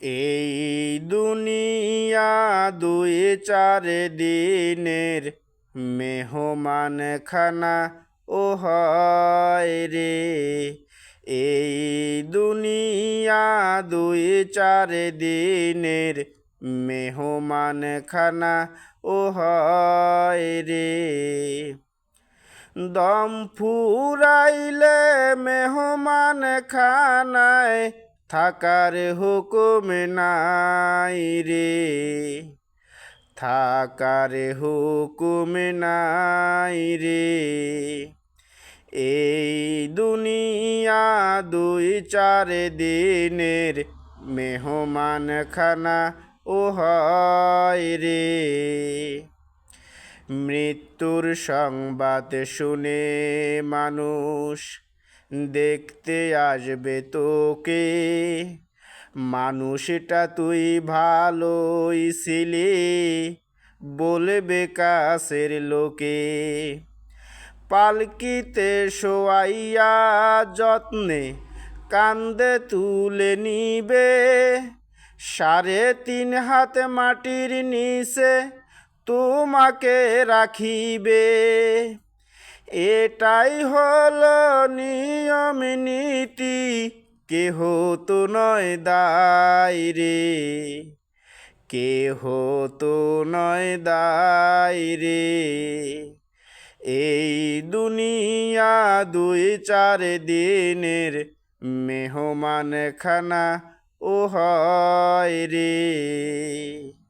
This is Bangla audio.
এই দুনিয়া দুই চার দিনের মেহমান খানা ও হয় রে। এই দুনিয়া দুই চার দিনের মেহমান খানা ও হয় রে। দম ফুরাইলে মেহমান খানায় থাকার হুকুম নাই রে। থাকার হুকুম নাই রে। এই দুনিয়া দুই চার দিনের মেহমান খানা ও হয় রে। মৃত্যুর সংবাদ শুনে মানুষ দেখতে আসবে তোকে। মানুষটা তুই ভালোই ছিলি বলবে কাছের লোকে। পালকিতে শোয়াইয়া যত্নে কান্দে তুলে নিবে। 3.5 হাত মাটির নিচে তোমাকে রাখিবে। এটাই হলো নিয়ম নীতি, কেহ তো নয় দায় রে। কেহ তো নয় দায় রে। এই দুনিয়া দুই চার দিনের মেহমান খানা ও হয় রে।